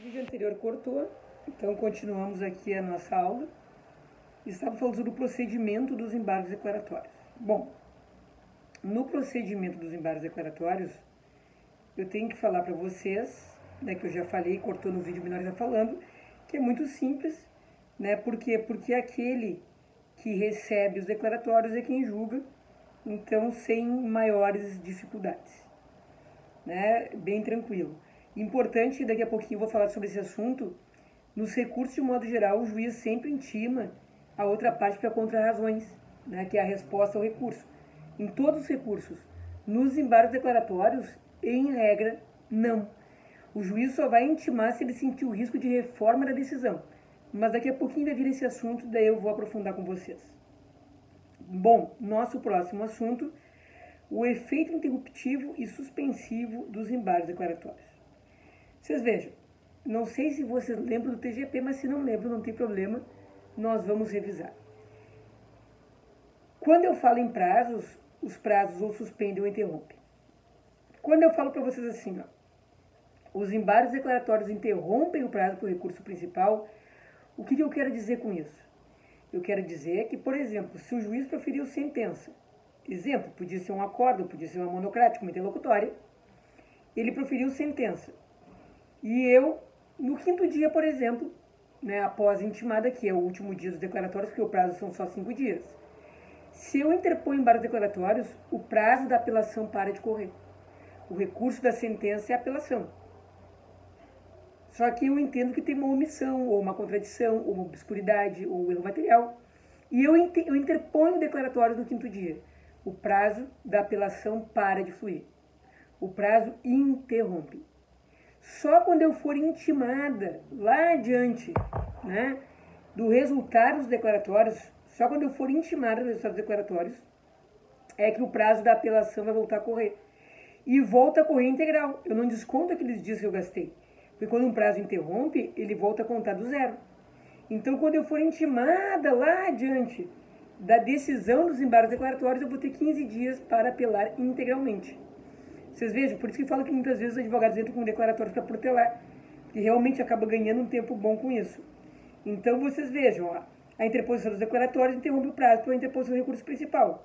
vídeo anterior cortou, então continuamos aqui a nossa aula. Estava falando sobre o procedimento dos embargos declaratórios. Bom, no procedimento dos embargos declaratórios, eu tenho que falar para vocês, né, que eu já falei, cortou no vídeo menor já falando, que é muito simples, né? Por quê? Porque aquele que recebe os declaratórios é quem julga, então sem maiores dificuldades, né? Bem tranquilo. Importante, daqui a pouquinho eu vou falar sobre esse assunto. Nos recursos, de modo geral, o juiz sempre intima a outra parte para contra-razões, né, que é a resposta ao recurso. Em todos os recursos, nos embargos declaratórios, em regra, não. O juiz só vai intimar se ele sentir o risco de reforma da decisão. Mas daqui a pouquinho vai vir esse assunto, daí eu vou aprofundar com vocês. Bom, nosso próximo assunto, o efeito interruptivo e suspensivo dos embargos declaratórios. Vocês vejam, não sei se vocês lembram do TGP, mas se não lembram, não tem problema, nós vamos revisar. Quando eu falo em prazos, os prazos ou suspendem ou interrompem. Quando eu falo para vocês assim, ó, os embargos declaratórios interrompem o prazo para o recurso principal, o que eu quero dizer com isso? Eu quero dizer que, por exemplo, se o juiz proferiu sentença, exemplo, podia ser um acordo, podia ser uma monocrática, uma interlocutória, ele proferiu sentença. E eu, no quinto dia, por exemplo, né, após a intimada, que é o último dia dos declaratórios, porque o prazo são só 5 dias, se eu interpor embargos declaratórios, o prazo da apelação para de correr. O recurso da sentença é a apelação. Só que eu entendo que tem uma omissão, ou uma contradição, ou uma obscuridade, ou erro material. E eu interponho declaratórios no quinto dia. O prazo da apelação para de fluir. O prazo interrompe. Só quando eu for intimada lá adiante, né, do resultado dos declaratórios, só quando eu for intimada dos resultados declaratórios, é que o prazo da apelação vai voltar a correr. E volta a correr integral. Eu não desconto aqueles dias que eu gastei. Porque quando um prazo interrompe, ele volta a contar do zero. Então, quando eu for intimada lá adiante da decisão dos embargos declaratórios, eu vou ter 15 dias para apelar integralmente. Vocês vejam, por isso que eu falo que muitas vezes os advogados entram com declaratórios para protelar, e realmente acaba ganhando um tempo bom com isso. Então, vocês vejam, ó, a interposição dos declaratórios interrompe o prazo para a interposição do recurso principal.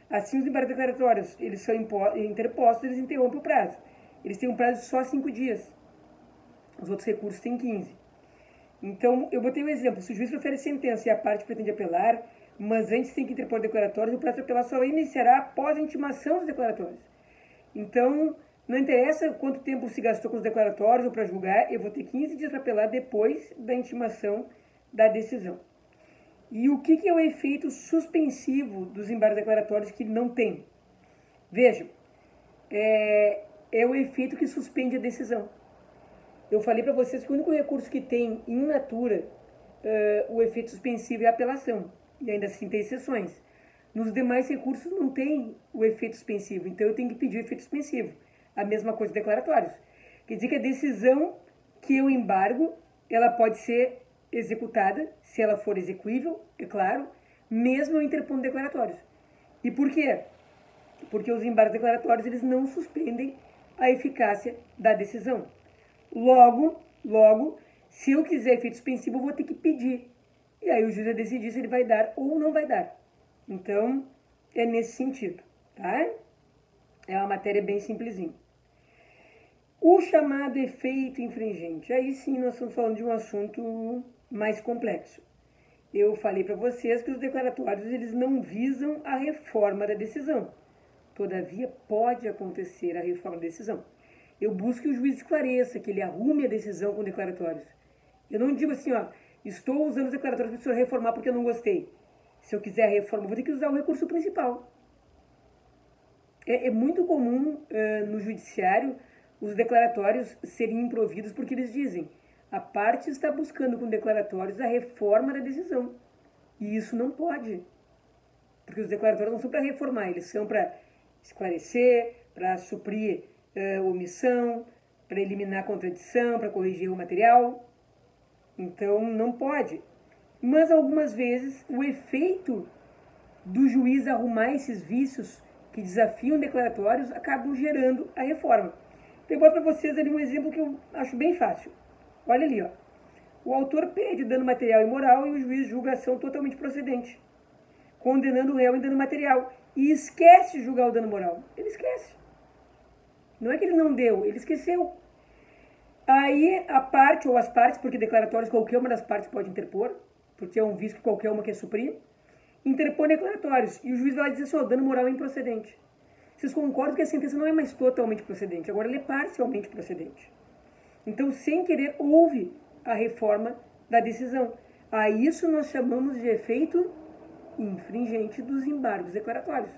Assim, os embargos declaratórios, eles são interpostos, eles interrompem o prazo. Eles têm um prazo de só 5 dias. Os outros recursos têm 15. Então, eu botei um exemplo. Se o juiz profere sentença e a parte pretende apelar, mas antes tem que interpor declaratórios, o prazo de apelação iniciará após a intimação dos declaratórios. Então, não interessa quanto tempo se gastou com os declaratórios ou para julgar, eu vou ter 15 dias para apelar depois da intimação da decisão. E o que é o efeito suspensivo dos embargos declaratórios que não tem? Vejam, é o efeito que suspende a decisão. Eu falei para vocês que o único recurso que tem in natura o efeito suspensivo é a apelação, e ainda assim tem exceções. Nos demais recursos não tem o efeito suspensivo, então eu tenho que pedir o efeito suspensivo. A mesma coisa dos declaratórios. Quer dizer que a decisão que eu embargo, ela pode ser executada, se ela for execuível, é claro, mesmo eu interpondo declaratórios. E por quê? Porque os embargos declaratórios, eles não suspendem a eficácia da decisão. Logo, se eu quiser efeito suspensivo, eu vou ter que pedir. E aí o juiz vai decidir se ele vai dar ou não vai dar. Então, é nesse sentido, tá? É uma matéria bem simplesinha. O chamado efeito infringente. Aí sim nós estamos falando de um assunto mais complexo. Eu falei para vocês que os declaratórios, eles não visam a reforma da decisão. Todavia, pode acontecer a reforma da decisão. Eu busco que o juiz esclareça, que ele arrume a decisão com declaratórios. Eu não digo assim, ó, estou usando os declaratórios para o senhor reformar porque eu não gostei. Se eu quiser a reforma, eu vou ter que usar o recurso principal. É muito comum no judiciário os declaratórios serem improvidos porque eles dizem a parte está buscando com declaratórios a reforma da decisão. E isso não pode. Porque os declaratórios não são para reformar, eles são para esclarecer, para suprir omissão, para eliminar contradição, para corrigir erro material. Então, não pode. Mas, algumas vezes, o efeito do juiz arrumar esses vícios que desafiam declaratórios acabam gerando a reforma. Então, eu boto para vocês ali um exemplo que eu acho bem fácil. Olha ali, ó. O autor pede dano material e moral e o juiz julga a ação totalmente procedente, condenando o réu em dano material. E esquece de julgar o dano moral. Ele esquece. Não é que ele não deu, ele esqueceu. Aí a parte ou as partes, porque declaratórios qualquer uma das partes pode interpor, porque é um vício que qualquer uma quer suprir, interpõe declaratórios. E o juiz vai dizer assim, o dano moral é improcedente. Vocês concordam que a sentença não é mais totalmente procedente, agora ela é parcialmente procedente. Então, sem querer, houve a reforma da decisão. A isso nós chamamos de efeito infringente dos embargos declaratórios.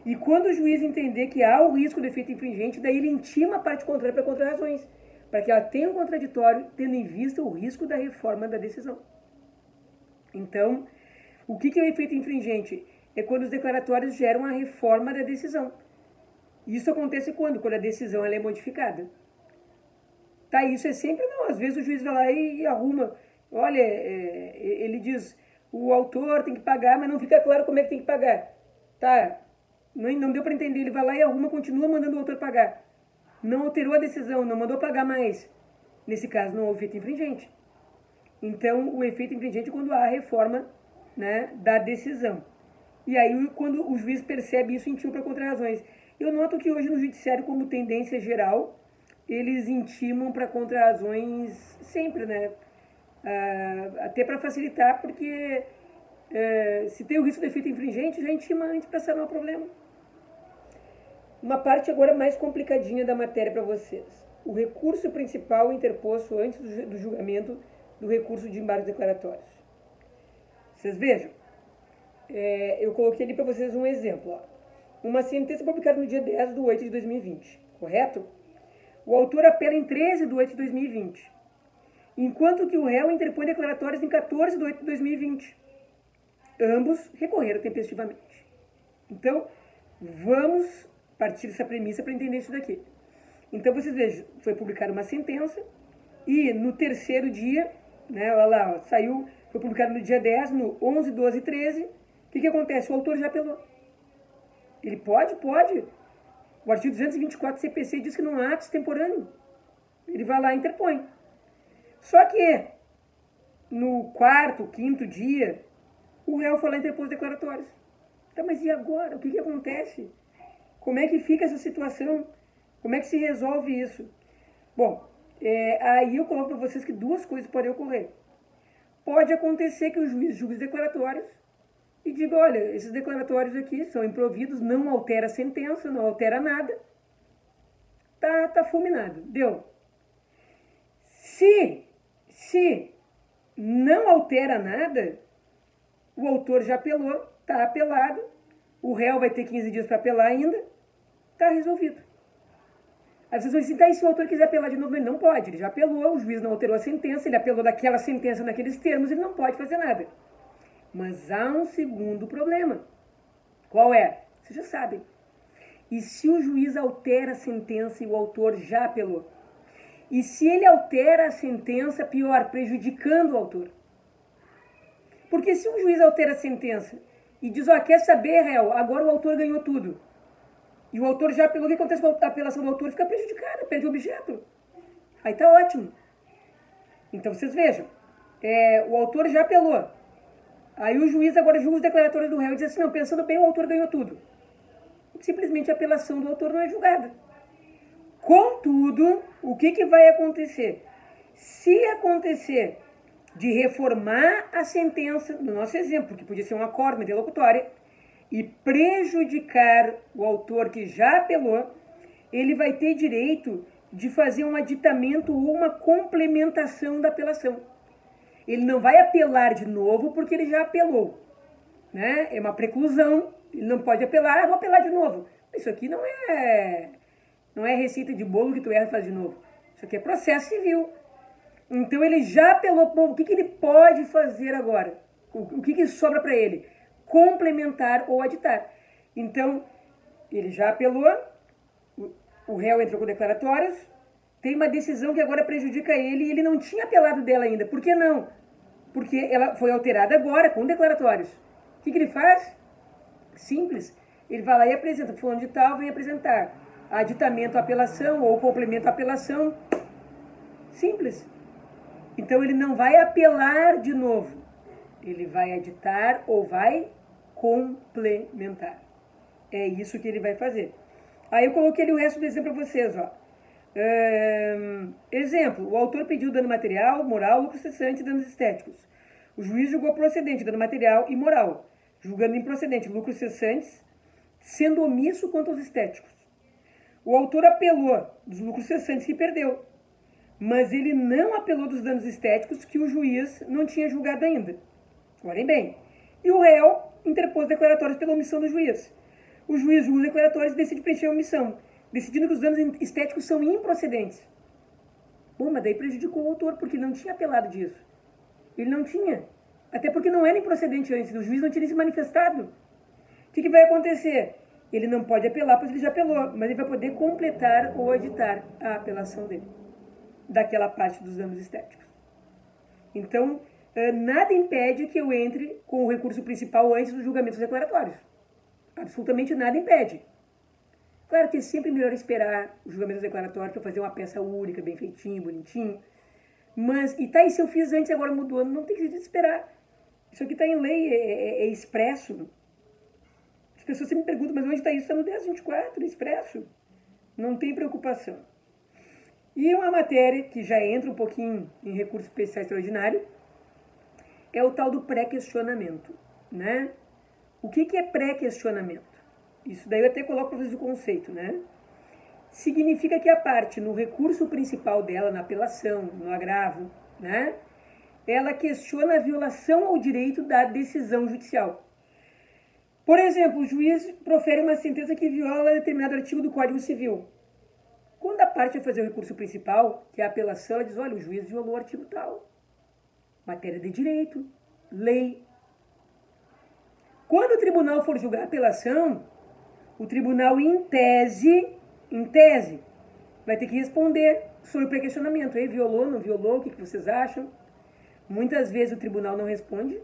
E quando o juiz entender que há o risco do efeito infringente, daí ele intima a parte contrária para contrarrazões, para que ela tenha um contraditório, tendo em vista o risco da reforma da decisão. Então, o que é o efeito infringente? É quando os declaratórios geram a reforma da decisão. Isso acontece quando? Quando a decisão ela é modificada. Tá, isso é sempre não. Às vezes o juiz vai lá e arruma. Olha, ele diz, o autor tem que pagar, mas não fica claro como é que tem que pagar. Tá, não deu para entender. Ele vai lá e arruma, continua mandando o autor pagar. Não alterou a decisão, não mandou pagar mais. Nesse caso, não houve efeito infringente. Então, o efeito infringente é quando há a reforma, né, da decisão. E aí, quando o juiz percebe isso, intima para contrarrazões. Eu noto que hoje no judiciário, como tendência geral, eles intimam para contrarrazões sempre, né? Até para facilitar, porque se tem o risco de efeito infringente, já intima antes para sanar o problema. Uma parte agora mais complicadinha da matéria para vocês. O recurso principal interposto antes do julgamento do recurso de embargos declaratórios. Vocês vejam, eu coloquei ali para vocês um exemplo. Ó. Uma sentença publicada no dia 10 de 8 de 2020, correto? O autor apela em 13 de 8 de 2020, enquanto que o réu interpõe declaratórios em 14 de 8 de 2020. Ambos recorreram tempestivamente. Então, vamos partir dessa premissa para entender isso daqui. Então, vocês vejam, foi publicada uma sentença e no terceiro dia, né, olha lá, ó, saiu, foi publicado no dia 10, no 11, 12 e 13, o que acontece? O autor já apelou. Ele pode. O artigo 224 do CPC diz que não há ato extemporâneo. Ele vai lá e interpõe. Só que, no quarto, quinto dia, o réu foi lá e interpôs declaratórios. Tá, mas e agora? O que acontece? Como é que fica essa situação? Como é que se resolve isso? Bom, aí eu coloco para vocês que duas coisas podem ocorrer. Pode acontecer que o juiz julgue os declaratórios e diga, olha, esses declaratórios aqui são improvidos, não altera a sentença, não altera nada. Tá fulminado, deu. Se não altera nada, o autor já apelou, tá apelado, o réu vai ter 15 dias para apelar ainda, tá resolvido. Aí vocês vão dizer, tá, e se o autor quiser apelar de novo, ele não pode, ele já apelou, o juiz não alterou a sentença, ele apelou daquela sentença naqueles termos, ele não pode fazer nada. Mas há um segundo problema. Qual é? Vocês já sabem. E se o juiz altera a sentença e o autor já apelou? E se ele altera a sentença, pior, prejudicando o autor? Porque se o juiz altera a sentença e diz, ó, quer saber, réu, agora o autor ganhou tudo. E o autor já apelou, o que acontece com a apelação do autor? Fica prejudicada, perde o objeto. Aí tá ótimo. Então vocês vejam, o autor já apelou. Aí o juiz agora julga os declaratórios do réu e diz assim, não, pensando bem, o autor ganhou tudo. Simplesmente a apelação do autor não é julgada. Contudo, o que vai acontecer? Se acontecer de reformar a sentença, no nosso exemplo, que podia ser um acordo, uma interlocutória, e prejudicar o autor que já apelou, ele vai ter direito de fazer um aditamento ou uma complementação da apelação. Ele não vai apelar de novo porque ele já apelou, né? É uma preclusão, ele não pode apelar, vou apelar de novo. Isso aqui não é receita de bolo que tu erra e faz de novo. Isso aqui é processo civil. Então ele já apelou, bom, o que ele pode fazer agora? O que sobra para ele? Complementar ou aditar. Então, ele já apelou, o réu entrou com declaratórios, tem uma decisão que agora prejudica ele e ele não tinha apelado dela ainda. Por que não? Porque ela foi alterada agora com declaratórios. O que ele faz? Simples. Ele vai lá e apresenta. Fulano de tal vem apresentar aditamento à apelação ou complemento à apelação. Simples. Então ele não vai apelar de novo, ele vai aditar ou vai complementar. É isso que ele vai fazer. Aí eu coloquei ali o resto do exemplo para vocês, ó. Exemplo, o autor pediu dano material, moral, lucro cessante e danos estéticos. O juiz julgou procedente dano material e moral, julgando improcedente lucros cessantes, sendo omisso quanto aos estéticos. O autor apelou dos lucros cessantes que perdeu, mas ele não apelou dos danos estéticos que o juiz não tinha julgado ainda. Olhem bem. E o réu interpôs declaratórios pela omissão do juiz. O juiz julga os declaratórios e decide preencher a omissão, decidindo que os danos estéticos são improcedentes. Bom, mas daí prejudicou o autor, porque ele não tinha apelado disso. Ele não tinha. Até porque não era improcedente antes, o juiz não tinha se manifestado. O que vai acontecer? Ele não pode apelar, pois ele já apelou, mas ele vai poder completar ou aditar a apelação dele, daquela parte dos danos estéticos. Então, nada impede que eu entre com o recurso principal antes dos julgamentos declaratórios. Absolutamente nada impede. Claro que é sempre melhor esperar os julgamentos declaratórios para fazer uma peça única, bem feitinho, bonitinho. Mas, e tá aí, se eu fiz antes e agora mudou, não tem que esperar. Isso aqui está em lei, é expresso. As pessoas sempre me perguntam, mas onde está isso? Está no 1024, expresso. Não tem preocupação. E uma matéria que já entra um pouquinho em recurso especial extraordinário é o tal do pré-questionamento, né? O que é pré-questionamento? Isso daí eu até coloco para vocês o conceito, né? Significa que a parte, no recurso principal dela, na apelação, no agravo, né? Ela questiona a violação ao direito da decisão judicial. Por exemplo, o juiz profere uma sentença que viola determinado artigo do Código Civil. Quando a parte vai fazer o recurso principal, que é a apelação, ela diz, olha, o juiz violou o artigo tal. Matéria de direito, lei. Quando o tribunal for julgar a apelação, o tribunal, em tese, vai ter que responder sobre o pré-questionamento. Aí, violou, não violou, o que vocês acham? Muitas vezes o tribunal não responde.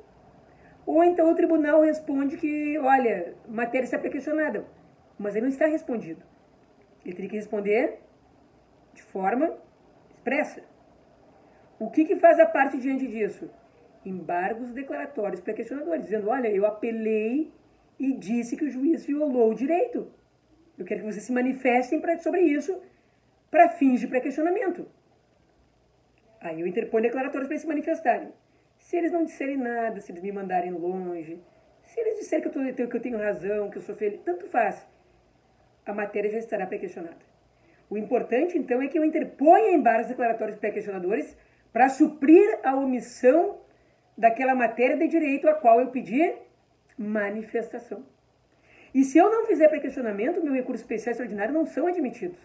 Ou então o tribunal responde que, olha, a matéria está pré-questionada. Mas aí não está respondido. Ele teria que responder de forma expressa. O que faz a parte diante disso? Embargos declaratórios pré-questionadores, dizendo, olha, eu apelei e disse que o juiz violou o direito. Eu quero que vocês se manifestem sobre isso para fins de pré-questionamento. Aí eu interponho declaratórios para eles se manifestarem. Se eles não disserem nada, se eles me mandarem longe, se eles disserem que eu tenho razão, que eu sou feliz, tanto faz. A matéria já estará pré-questionada. O importante, então, é que eu interponha embargos declaratórios pré-questionadores para suprir a omissão daquela matéria de direito a qual eu pedi manifestação. E se eu não fizer pré-questionamento, meu recurso especial e extraordinário não são admitidos.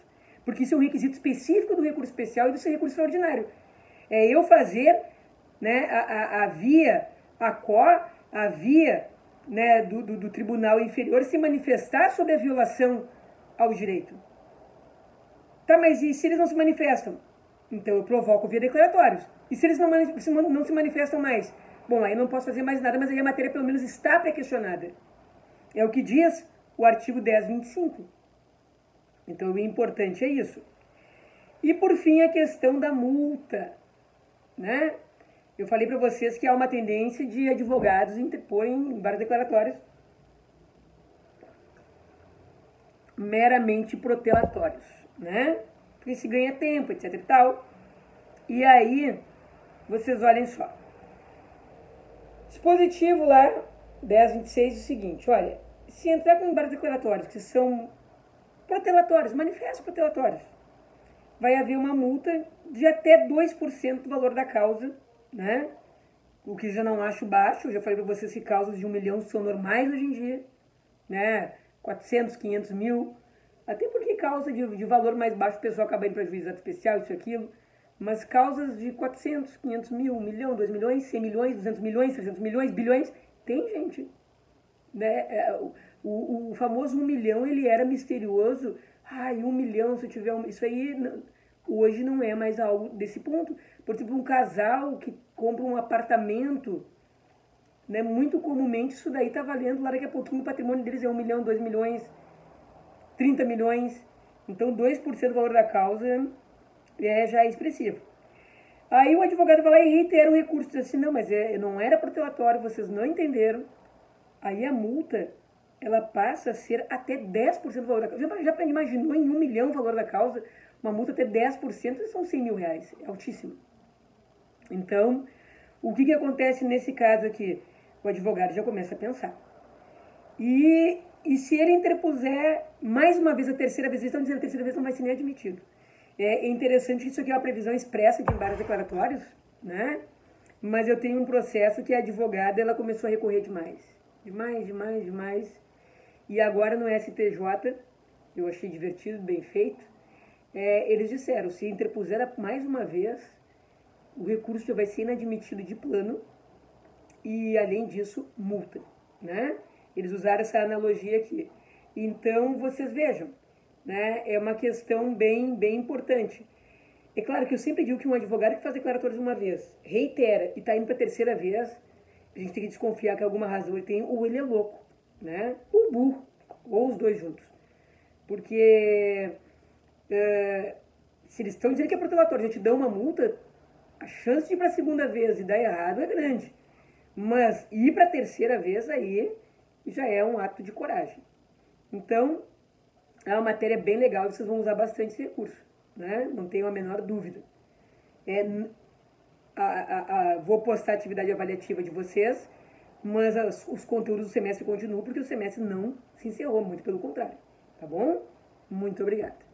Porque isso é um requisito específico do recurso especial e do seu recurso extraordinário. É eu fazer, né, a via né, do tribunal inferior se manifestar sobre a violação ao direito. Tá, mas e se eles não se manifestam? Então eu provoco via declaratórios. E se eles não se manifestam mais? Bom, aí eu não posso fazer mais nada, mas aí a matéria pelo menos está pré-questionada. É o que diz o artigo 1025. Então o importante é isso. E por fim a questão da multa, né? Eu falei para vocês que há uma tendência de advogados interporem embargos declaratórios meramente protelatórios, né? Porque se ganha tempo, etc e tal. E aí, vocês olhem só. Dispositivo lá, 1026, é o seguinte, olha, se entrar com embargos declaratórios que são protelatórios, manifestos protelatórios, vai haver uma multa de até 2% do valor da causa, né? O que já não acho baixo, eu já falei para vocês que causas de 1 milhão são normais hoje em dia, né? 400, 500 mil, até porque causa de valor mais baixo o pessoal acaba indo para juizado especial, isso e aquilo, mas causas de 400, 500 mil, 1 milhão, 2 milhões, 100 milhões, 200 milhões, 300 milhões, bilhões, tem gente, né? O famoso 1 milhão, ele era misterioso, 1 milhão, se eu tiver isso aí, hoje não é mais algo desse ponto. Por exemplo, um casal que compra um apartamento, né, muito comumente isso daí está valendo, lá daqui a pouquinho o patrimônio deles é 1 milhão, 2 milhões, 30 milhões. Então 2% do valor da causa já é expressivo. Aí o advogado vai lá e reitera o recurso, diz assim, não, mas não era protelatório, vocês não entenderam. Aí a multa, ela passa a ser até 10% do valor da causa. Já imaginou em 1 milhão o valor da causa? Uma multa até 10% são 100 mil reais, é altíssimo. Então, o que acontece nesse caso aqui? O advogado já começa a pensar. E se ele interpuser mais uma vez, a terceira vez, eles estão dizendo que a terceira vez não vai ser nem admitido. É interessante que isso aqui é uma previsão expressa de embargos declaratórios, né? Mas eu tenho um processo que a advogada, ela começou a recorrer demais. Demais. E agora no STJ, eu achei divertido, bem feito, eles disseram, se interpuser mais uma vez, o recurso já vai ser inadmitido de plano e, além disso, multa, né? Eles usaram essa analogia aqui. Então, vocês vejam, né? É uma questão bem importante. É claro que eu sempre digo que um advogado que faz declaratórios uma vez, reitera e está indo para a terceira vez, a gente tem que desconfiar que alguma razão ele tem, ou ele é louco, né? Ou burro, ou os dois juntos. Porque se eles estão dizendo que é protelatório, a gente dá uma multa, a chance de ir para a segunda vez e dar errado é grande. Mas ir para a terceira vez aí já é um ato de coragem. Então, é uma matéria bem legal, vocês vão usar bastante esse recurso, né? Não tenho a menor dúvida. Vou postar a atividade avaliativa de vocês, mas os conteúdos do semestre continuam, porque o semestre não se encerrou, muito pelo contrário. Tá bom? Muito obrigada.